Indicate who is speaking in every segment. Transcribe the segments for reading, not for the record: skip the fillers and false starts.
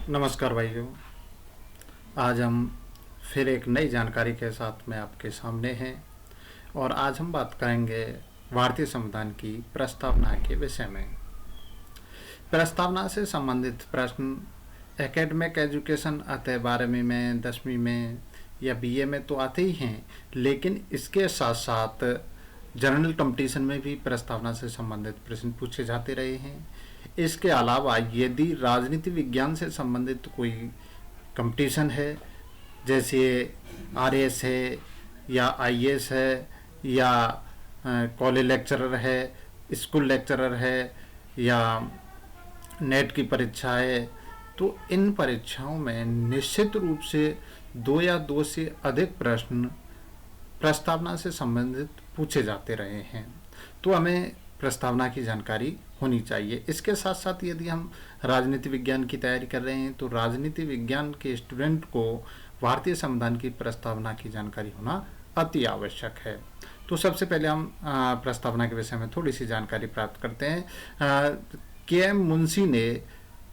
Speaker 1: नमस्कार भाइयों। आज हम फिर एक नई जानकारी के साथ में आपके सामने हैं और आज हम बात करेंगे भारतीय संविधान की प्रस्तावना के विषय में। प्रस्तावना से संबंधित प्रश्न एकेडमिक एजुकेशन अतः 12वीं में, 10वीं में या बीए में तो आते ही हैं, लेकिन इसके साथ साथ जनरल कंपटीशन में भी प्रस्तावना से संबंधित प्रश्न पूछे जाते रहे हैं। इसके अलावा यदि राजनीति विज्ञान से संबंधित कोई कंपटीशन है, जैसे आरएएस है या आईएएस है या कॉलेज लेक्चरर है, स्कूल लेक्चरर है या नेट की परीक्षा है, तो इन परीक्षाओं में निश्चित रूप से 2 या 2 से अधिक प्रश्न प्रस्तावना से संबंधित पूछे जाते रहे हैं। तो हमें प्रस्तावना की जानकारी होनी चाहिए। इसके साथ साथ यदि हम राजनीति विज्ञान की तैयारी कर रहे हैं तो राजनीति विज्ञान के स्टूडेंट को भारतीय संविधान की प्रस्तावना की जानकारी होना अति आवश्यक है। तो सबसे पहले हम प्रस्तावना के विषय में थोड़ी सी जानकारी प्राप्त करते हैं। के.एम. मुंशी ने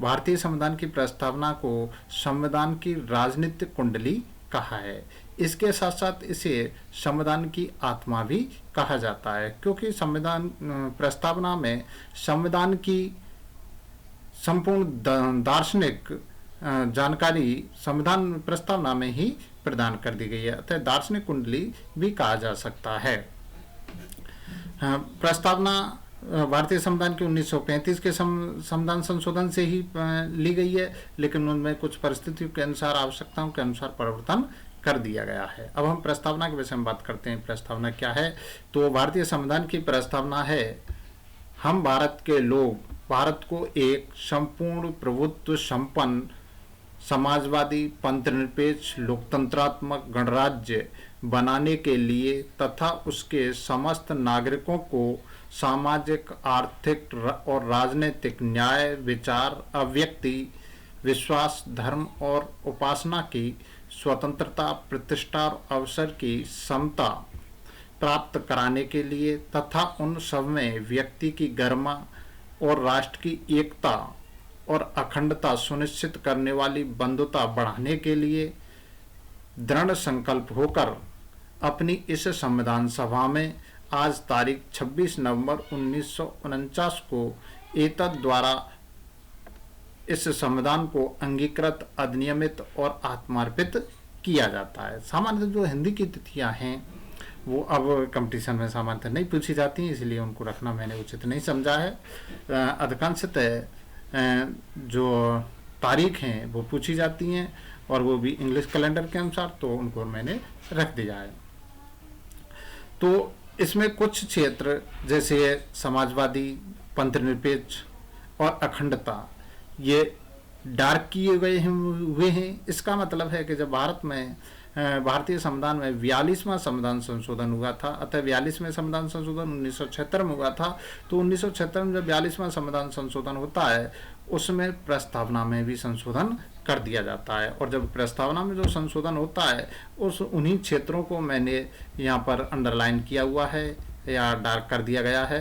Speaker 1: भारतीय संविधान की प्रस्तावना को संविधान की राजनीतिक कुंडली कहा है। इसके साथ साथ इसे संविधान की आत्मा भी कहा जाता है, क्योंकि संविधान प्रस्तावना में संविधान की संपूर्ण दार्शनिक जानकारी संविधान प्रस्तावना में ही प्रदान कर दी गई है, अतः दार्शनिक कुंडली भी कहा जा सकता है। प्रस्तावना भारतीय संविधान के 1935 के संविधान संशोधन से ही ली गई है, लेकिन उनमें कुछ परिस्थितियों के अनुसार, आवश्यकताओं के अनुसार परिवर्तन कर दिया गया है। अब हम प्रस्तावना के विषय में बात करते हैं। प्रस्तावना क्या है? तो भारतीय संविधान की प्रस्तावना है, हम भारत के लोग भारत को एक संपूर्ण प्रभुत्व संपन्न समाजवादी पंथनिरपेक्ष लोकतंत्रात्मक गणराज्य बनाने के लिए तथा उसके समस्त नागरिकों को सामाजिक, आर्थिक और राजनीतिक न्याय, विचार, अभिव्यक्ति, विश्वास, धर्म और उपासना की स्वतंत्रता, प्रतिष्ठा और अवसर की समता प्राप्त कराने के लिए तथा उन सब में व्यक्ति की गरिमा और राष्ट्र की एकता और अखंडता सुनिश्चित करने वाली बंधुता बढ़ाने के लिए दृढ़ संकल्प होकर अपनी इस संविधान सभा में आज तारीख 26 नवंबर 1949 को एतद द्वारा इस संविधान को अंगीकृत, अधिनियमित और आत्मार्पित किया जाता है। सामान्यतः जो हिंदी की तिथियां हैं वो अब कंपटीशन में सामान्यतः नहीं पूछी जाती हैं, इसलिए उनको रखना मैंने उचित नहीं समझा है। अधिकांशतः जो तारीख हैं वो पूछी जाती हैं और वो भी इंग्लिश कैलेंडर के अनुसार, तो उनको मैंने रख दिया है। तो इसमें कुछ क्षेत्र जैसे समाजवादी, पंथनिरपेक्ष और अखंडता ये डार्क किए गए हुए हैं। इसका मतलब है कि जब भारत में भारतीय संविधान में 42वां संविधान संशोधन हुआ था, अतः 42वें संविधान संशोधन 1976 में हुआ था, तो 1976 में जब 42वां संविधान संशोधन होता है उसमें प्रस्तावना में भी संशोधन कर दिया जाता है। और जब प्रस्तावना में जो संशोधन होता है उस उन्हीं क्षेत्रों को मैंने यहाँ पर अंडरलाइन किया हुआ है या डार्क कर दिया गया है।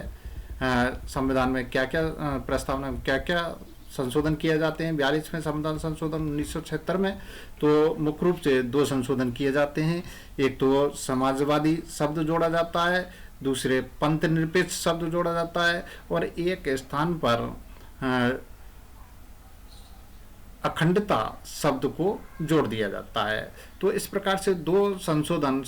Speaker 1: संविधान में क्या क्या प्रस्तावना में क्या क्या संशोधन किए जाते हैं 42वें संविधान संशोधन 1976 में, तो मुख्य रूप से 2 संशोधन किए जाते हैं। एक तो समाजवादी शब्द जोड़ा जाता है, दूसरे पंथनिरपेक्ष शब्द जोड़ा जाता है और एक स्थान पर अखंडता शब्द को जोड़ दिया जाता है। तो इस प्रकार से 2 संशोधन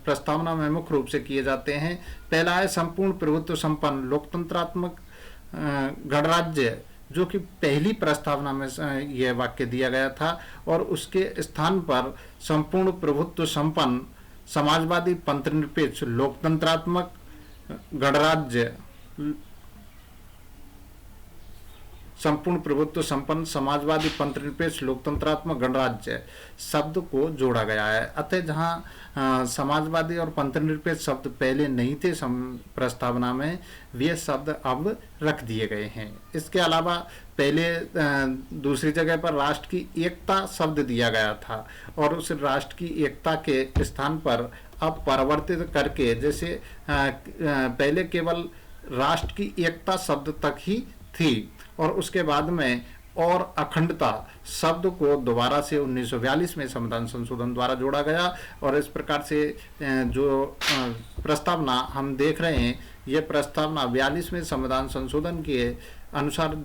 Speaker 1: प्रस्तावना में मुख्य रूप से किए जाते हैं। पहला है संपूर्ण प्रभुत्व संपन्न लोकतंत्रात्मक गणराज्य, जो कि पहली प्रस्तावना में यह वाक्य दिया गया था, और उसके स्थान पर संपूर्ण प्रभुत्व संपन्न समाजवादी पंथनिरपेक्ष लोकतंत्रात्मक गणराज्य, संपूर्ण प्रभुत्व संपन्न समाजवादी पंथनिरपेक्ष लोकतंत्रात्मक गणराज्य शब्द को जोड़ा गया है। अतः जहाँ समाजवादी और पंथनिरपेक्ष शब्द पहले नहीं थे प्रस्तावना में, वे शब्द अब रख दिए गए हैं। इसके अलावा पहले दूसरी जगह पर राष्ट्र की एकता शब्द दिया गया था और उस राष्ट्र की एकता के स्थान पर अब परिवर्तित करके, जैसे पहले केवल राष्ट्र की एकता शब्द तक ही थी और उसके बाद में और अखंडता शब्द को दोबारा से 1942 में संविधान संशोधन द्वारा जोड़ा गया। और इस प्रकार से जो प्रस्तावना हम देख रहे हैं, ये प्रस्तावना 42वें संविधान संशोधन के अनुसार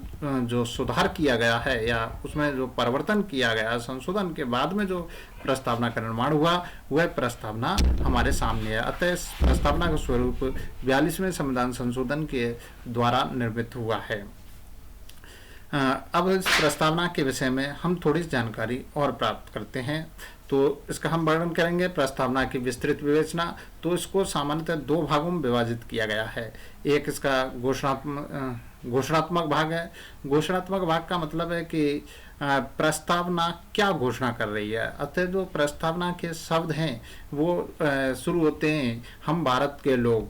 Speaker 1: जो सुधार किया गया है या उसमें जो परिवर्तन किया गया, संशोधन के बाद में जो प्रस्तावना का निर्माण हुआ, वह प्रस्तावना हमारे सामने है। अतः इस प्रस्तावना का स्वरूप 42वें संविधान संशोधन के द्वारा निर्मित हुआ है। अब इस प्रस्तावना के विषय में हम थोड़ी जानकारी और प्राप्त करते हैं। तो इसका हम वर्णन करेंगे। प्रस्तावना की विस्तृत विवेचना, तो इसको सामान्यतः दो भागों में विभाजित किया गया है। एक इसका घोषणात्मक भाग है। घोषणात्मक भाग का मतलब है कि प्रस्तावना क्या घोषणा कर रही है। अतः जो प्रस्तावना के शब्द हैं वो शुरू होते हैं हम भारत के लोग।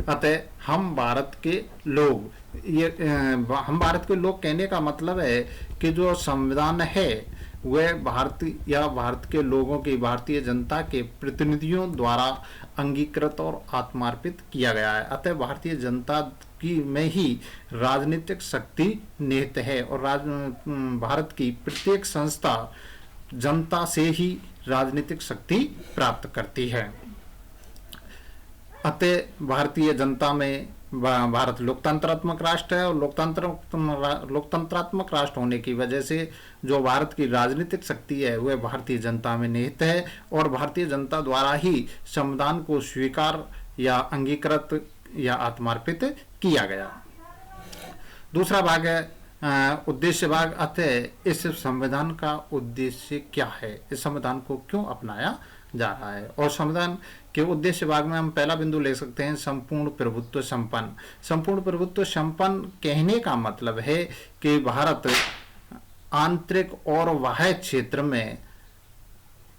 Speaker 1: अतः हम भारत के लोग, ये हम भारत के लोग कहने का मतलब है कि जो संविधान है वह भारत के लोगों की, भारतीय जनता के प्रतिनिधियों द्वारा अंगीकृत और आत्मार्पित किया गया है। अतः भारतीय जनता की में ही राजनीतिक शक्ति निहित है और भारत की प्रत्येक संस्था जनता से ही राजनीतिक शक्ति प्राप्त करती है। अतः भारतीय जनता में भारत लोकतंत्रात्मक राष्ट्र है और लोकतंत्रात्मक राष्ट्र होने की वजह से जो भारत की राजनीतिक शक्ति है वह भारतीय जनता में निहित है और भारतीय जनता द्वारा ही संविधान को स्वीकार या अंगीकृत या आत्मार्पित किया गया। दूसरा भाग है उद्देश्य भाग। अतः इस संविधान का उद्देश्य क्या है, इस संविधान को क्यों अपनाया जा रहा है। और संविधान के उद्देश्य भाग में हम पहला बिंदु ले सकते हैं संपूर्ण प्रभुत्व संपन्न। संपूर्ण प्रभुत्व संपन्न कहने का मतलब है कि भारत आंतरिक और बाह्य क्षेत्र में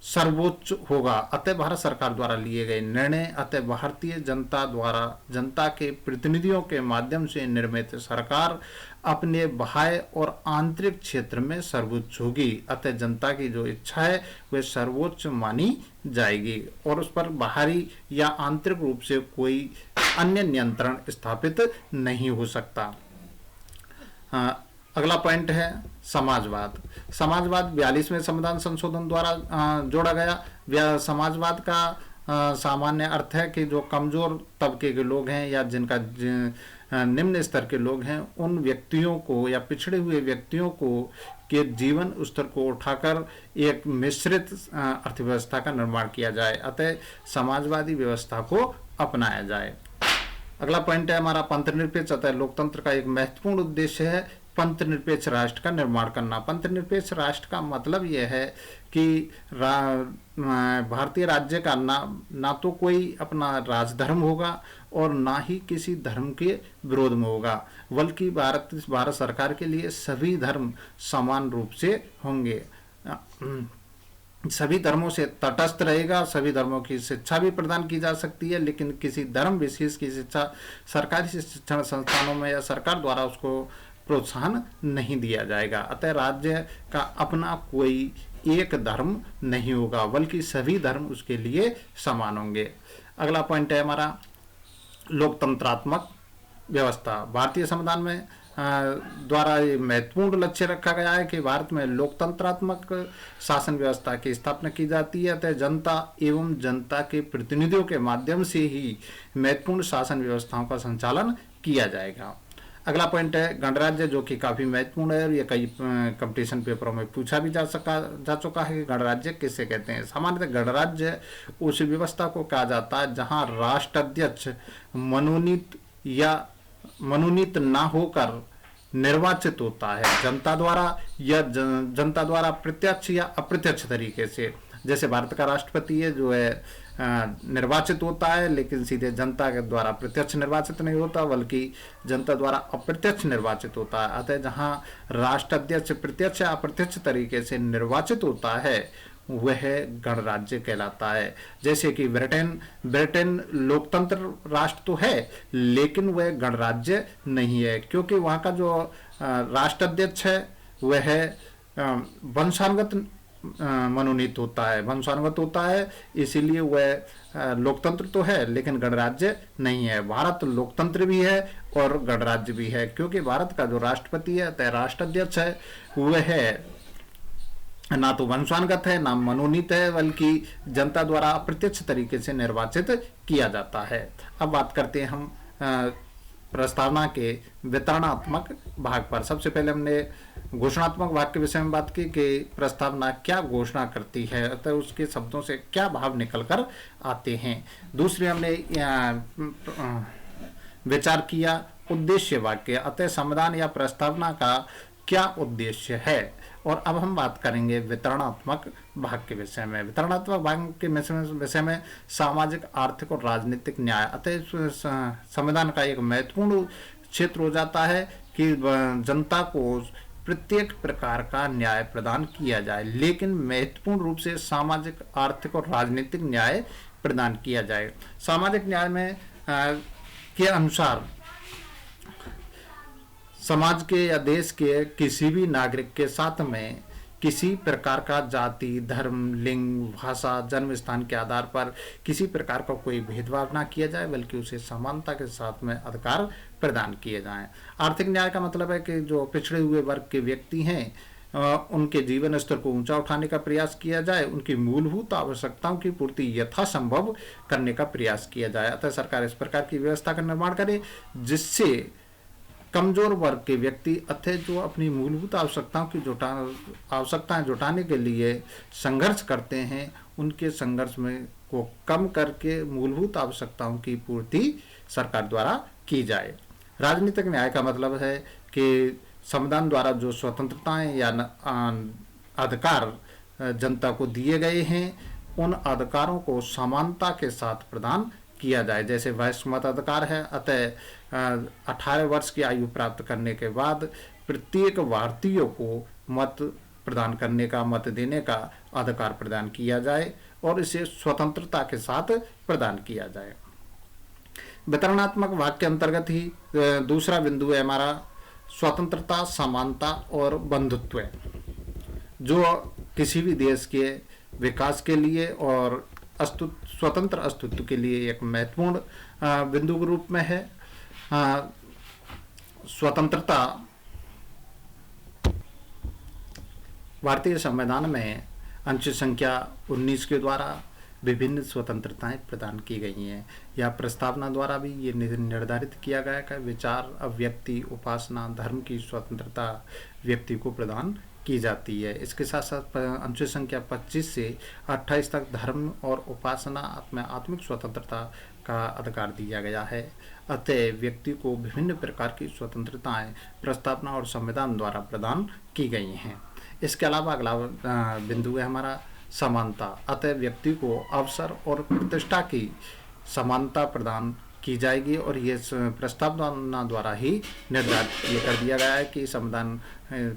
Speaker 1: सर्वोच्च होगा। अतः भारत सरकार द्वारा लिए गए निर्णय, अतः भारतीय जनता द्वारा जनता के प्रतिनिधियों के माध्यम से निर्मित सरकार अपने बाह्य और आंतरिक क्षेत्र में सर्वोच्च होगी। अतः जनता की जो इच्छा है वह सर्वोच्च मानी जाएगी और उस पर बाहरी या आंतरिक रूप से कोई अन्य नियंत्रण स्थापित नहीं हो सकता। अगला पॉइंट है समाजवाद। समाजवाद 42वें संविधान संशोधन द्वारा जोड़ा गया। समाजवाद का सामान्य अर्थ है कि जो कमजोर तबके के लोग हैं या जिनका निम्न स्तर के लोग हैं, उन व्यक्तियों को या पिछड़े हुए व्यक्तियों को के जीवन स्तर को उठाकर एक मिश्रित अर्थव्यवस्था का निर्माण किया जाए। अतः समाजवादी व्यवस्था को अपनाया जाए। अगला पॉइंट है हमारा पंथनिरपेक्ष। अतः लोकतंत्र का एक महत्वपूर्ण उद्देश्य है पंथनिरपेक्ष राष्ट्र का निर्माण करना। पंथनिरपेक्ष राष्ट्र का मतलब यह है कि भारतीय राज्य का ना तो कोई अपना राजधर्म होगा और ना ही किसी धर्म के विरोध में होगा, बल्कि भारत सरकार के लिए सभी धर्म समान रूप से होंगे। सभी धर्मों से तटस्थ रहेगा, सभी धर्मों की शिक्षा भी प्रदान की जा सकती है, लेकिन किसी धर्म विशेष की शिक्षा सरकारी शिक्षण संस्थानों में या सरकार द्वारा उसको प्रोत्साहन नहीं दिया जाएगा। अतः राज्य का अपना कोई एक धर्म नहीं होगा, बल्कि सभी धर्म उसके लिए समान होंगे। अगला पॉइंट है हमारा लोकतंत्रात्मक व्यवस्था। भारतीय संविधान में द्वारा ये महत्वपूर्ण लक्ष्य रखा गया है कि भारत में लोकतंत्रात्मक शासन व्यवस्था की स्थापना की जाती है। अतः जनता एवं जनता के प्रतिनिधियों के माध्यम से ही महत्वपूर्ण शासन व्यवस्थाओं का संचालन किया जाएगा। अगला पॉइंट है गणराज्य, जो कि काफी महत्वपूर्ण है और ये कई कंपटीशन पेपरों में पूछा भी जा चुका है कि गणराज्य किसे कहते हैं। सामान्यतः गणराज्य उस व्यवस्था को कहा जाता है जहां राष्ट्राध्यक्ष मनोनीत ना होकर निर्वाचित होता है जनता द्वारा या जनता द्वारा प्रत्यक्ष या अप्रत्यक्ष तरीके से। जैसे भारत का राष्ट्रपति है जो है निर्वाचित होता है, लेकिन सीधे जनता के द्वारा प्रत्यक्ष निर्वाचित नहीं होता, बल्कि जनता द्वारा अप्रत्यक्ष निर्वाचित होता है। अतः जहां राष्ट्राध्यक्ष प्रत्यक्ष या अप्रत्यक्ष तरीके से निर्वाचित होता है वह गणराज्य कहलाता है। जैसे कि ब्रिटेन लोकतंत्र राष्ट्र तो है, लेकिन वह गणराज्य नहीं है, क्योंकि वहाँ का जो राष्ट्राध्यक्ष है वह वंशानुगत मनोनीत होता है, इसीलिए वह लोकतंत्र तो है लेकिन गणराज्य नहीं है। भारत लोकतंत्र भी है और गणराज्य भी है, क्योंकि भारत का जो राष्ट्रपति है अतः राष्ट्राध्यक्ष है वह है ना तो वंशानुगत है ना मनोनीत है, बल्कि जनता द्वारा अप्रत्यक्ष तरीके से निर्वाचित किया जाता है। अब बात करते हैं हम प्रस्तावना के वितरणात्मक भाग पर। सबसे पहले हमने घोषणात्मक भाग के विषय में बात की कि प्रस्तावना क्या घोषणा करती है, अतः उसके शब्दों से क्या भाव निकल कर आते हैं। दूसरे हमने विचार किया उद्देश्य वाक्य, अतः संविधान या प्रस्तावना का क्या उद्देश्य है। और अब हम बात करेंगे वितरणात्मक भाग के विषय में। वितरणात्मक भाग के विषय में सामाजिक, आर्थिक और राजनीतिक न्याय, अतः संविधान का एक महत्वपूर्ण क्षेत्र हो जाता है कि जनता को प्रत्येक प्रकार का न्याय प्रदान किया जाए, लेकिन महत्वपूर्ण रूप से सामाजिक, आर्थिक और राजनीतिक न्याय प्रदान किया जाए। सामाजिक न्याय में के अनुसार समाज के या देश के किसी भी नागरिक के साथ में किसी प्रकार का जाति, धर्म, लिंग, भाषा, जन्म स्थान के आधार पर किसी प्रकार का कोई भेदभाव ना किया जाए, बल्कि उसे समानता के साथ में अधिकार प्रदान किए जाएं। आर्थिक न्याय का मतलब है कि जो पिछड़े हुए वर्ग के व्यक्ति हैं उनके जीवन स्तर को ऊंचा उठाने का प्रयास किया जाए, उनकी मूलभूत आवश्यकताओं की पूर्ति यथासंभव करने का प्रयास किया जाए। अतः सरकार इस प्रकार की व्यवस्था का निर्माण करे जिससे कमजोर वर्ग के व्यक्ति अतः जो अपनी मूलभूत आवश्यकताओं की आवश्यकताएं जुटाने के लिए संघर्ष करते हैं, उनके संघर्ष में को कम करके मूलभूत आवश्यकताओं की पूर्ति सरकार द्वारा की जाए। राजनीतिक न्याय का मतलब है कि संविधान द्वारा जो स्वतंत्रताएं या अधिकार जनता को दिए गए हैं, उन अधिकारों को समानता के साथ प्रदान किया जाए। जैसे वयस्क मताधिकार है, अतः 18 वर्ष की आयु प्राप्त करने के बाद प्रत्येक भारतीय को मत प्रदान करने का, मत देने का अधिकार प्रदान किया जाए और इसे स्वतंत्रता के साथ प्रदान किया जाए। वितरणात्मक भाग के अंतर्गत ही दूसरा बिंदु है हमारा स्वतंत्रता, समानता और बंधुत्व, जो किसी भी देश के विकास के लिए और स्वतंत्र अस्तित्व के लिए एक महत्वपूर्ण बिंदु के रूप में है। स्वतंत्रता भारतीय संविधान में अनुच्छेद संख्या 19 के द्वारा विभिन्न स्वतंत्रताएं प्रदान की गई हैं, या प्रस्तावना द्वारा भी ये निर्धारित किया गया कि विचार, अभिव्यक्ति, उपासना, धर्म की स्वतंत्रता व्यक्ति को प्रदान की जाती है। इसके साथ साथ अनुच्छेद संख्या 25 से 28 तक धर्म और उपासना में आत्मिक स्वतंत्रता का अधिकार दिया गया है। अतः व्यक्ति को विभिन्न प्रकार की स्वतंत्रताएं प्रस्तावना और संविधान द्वारा प्रदान की गई हैं। इसके अलावा अगला बिंदु है हमारा समानता, अतः व्यक्ति को अवसर और प्रतिष्ठा की समानता प्रदान की जाएगी, और ये प्रस्तावना द्वारा ही निर्धारित कर दिया गया है कि संविधान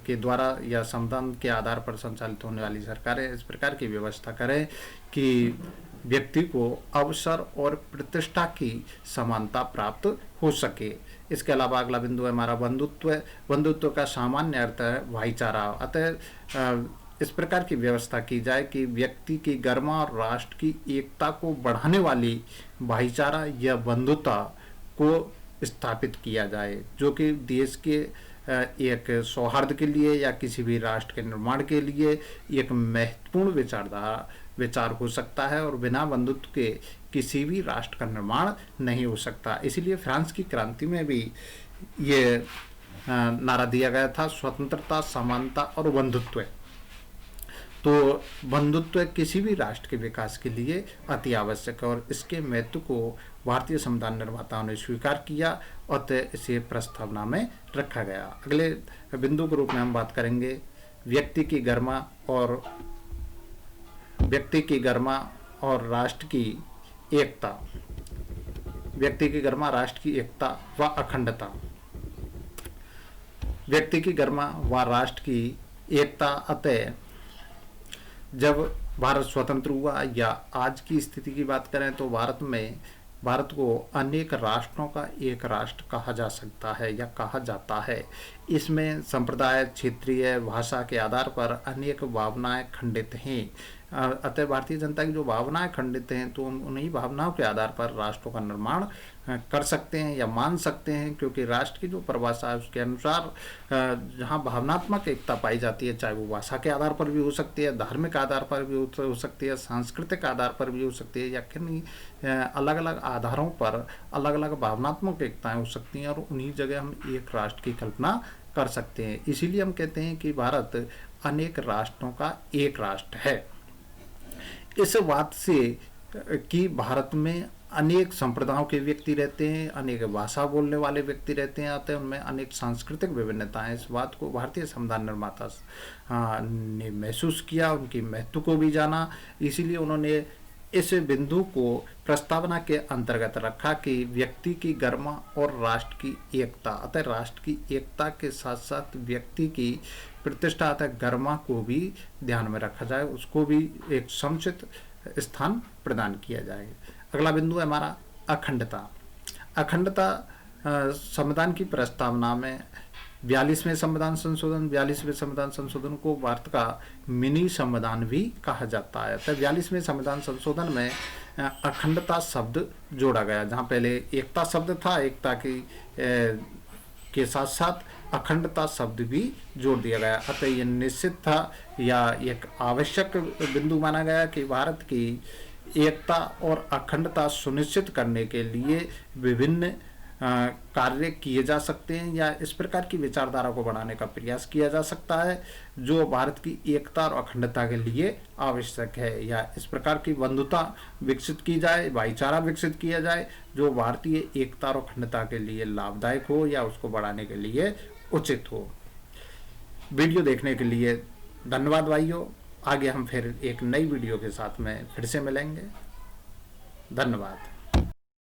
Speaker 1: के द्वारा या संविधान के आधार पर संचालित होने वाली सरकारें इस प्रकार की व्यवस्था करें कि व्यक्ति को अवसर और प्रतिष्ठा की समानता प्राप्त हो सके। इसके अलावा अगला बिंदु है हमारा बंधुत्व। बंधुत्व का सामान्य अर्थ है भाईचारा, अतः इस प्रकार की व्यवस्था की जाए कि व्यक्ति की गरिमा और राष्ट्र की एकता को बढ़ाने वाली भाईचारा या बंधुता को स्थापित किया जाए, जो कि देश के एक सौहार्द के लिए या किसी भी राष्ट्र के निर्माण के लिए एक महत्वपूर्ण विचार हो सकता है, और बिना बंधुत्व के किसी भी राष्ट्र का निर्माण नहीं हो सकता। इसीलिए फ्रांस की क्रांति में भी ये नारा दिया गया था, स्वतंत्रता, समानता और बंधुत्व। तो बंधुत्व किसी भी राष्ट्र के विकास के लिए अति आवश्यक है, और इसके महत्व को भारतीय संविधान निर्माताओं ने स्वीकार किया और इसे प्रस्तावना में रखा गया। अगले बिंदु के रूप में हम बात करेंगे व्यक्ति की गरिमा और राष्ट्र की एकता। व्यक्ति की गरिमा, राष्ट्र की एकता व अखंडता। व्यक्ति की गरिमा व राष्ट्र की एकता, अतः जब भारत स्वतंत्र हुआ या आज की स्थिति की बात करें तो भारत को अनेक राष्ट्रों का एक राष्ट्र कहा जा सकता है या कहा जाता है। इसमें संप्रदाय, क्षेत्रीय, भाषा के आधार पर अनेक भावनाएं खंडित हैं। अतः भारतीय जनता की जो भावनाएं खंडित हैं, तो उन्हीं भावनाओं के आधार पर राष्ट्रों का निर्माण कर सकते हैं या मान सकते हैं, क्योंकि राष्ट्र की जो परिभाषा है उसके अनुसार जहाँ भावनात्मक एकता पाई जाती है, चाहे वो भाषा के आधार पर भी हो सकती है, धार्मिक आधार पर भी हो सकती है, सांस्कृतिक आधार पर भी हो सकती है, या किन्हीं अलग अलग आधारों पर अलग अलग भावनात्मक एकताएं हो सकती हैं, और उन्हीं जगह हम एक राष्ट्र की कल्पना कर सकते हैं। इसीलिए हम कहते हैं कि भारत अनेक राष्ट्रों का एक राष्ट्र है। इस बात से कि भारत में अनेक संप्रदायों के व्यक्ति रहते हैं, अनेक भाषा बोलने वाले व्यक्ति रहते हैं, अतः उनमें अनेक सांस्कृतिक विभिन्नताएं, इस बात को भारतीय संविधान निर्माता ने महसूस किया, उनकी महत्व को भी जाना। इसीलिए उन्होंने इस बिंदु को प्रस्तावना के अंतर्गत रखा कि व्यक्ति की गरिमा और राष्ट्र की एकता, अतः राष्ट्र की एकता के साथ साथ व्यक्ति की प्रतिष्ठा अतः गरिमा को भी ध्यान में रखा जाए, उसको भी एक समुचित स्थान प्रदान किया जाए। अगला बिंदु है हमारा अखंडता। अखंडता संविधान की प्रस्तावना में 42वें संविधान संशोधन को भारत का मिनी संविधान भी कहा जाता है। तो 42वें संविधान संशोधन में अखंडता शब्द जोड़ा गया, जहाँ पहले एकता शब्द था, एकता की के साथ साथ अखंडता शब्द भी जोड़ दिया गया। अतः यह निश्चित था या एक आवश्यक बिंदु माना गया कि भारत की एकता और अखंडता सुनिश्चित करने के लिए विभिन्न कार्य किए जा सकते हैं, या इस प्रकार की विचारधारा को बढ़ाने का प्रयास किया जा सकता है जो भारत की एकता और अखंडता के लिए आवश्यक है, या इस प्रकार की बंधुता विकसित की जाए, भाईचारा विकसित किया जाए जो भारतीय एकता और अखंडता के लिए लाभदायक हो या उसको बढ़ाने के लिए उचित हो। वीडियो देखने के लिए धन्यवाद भाइयों। आगे हम फिर एक नई वीडियो के साथ में फिर से मिलेंगे। धन्यवाद।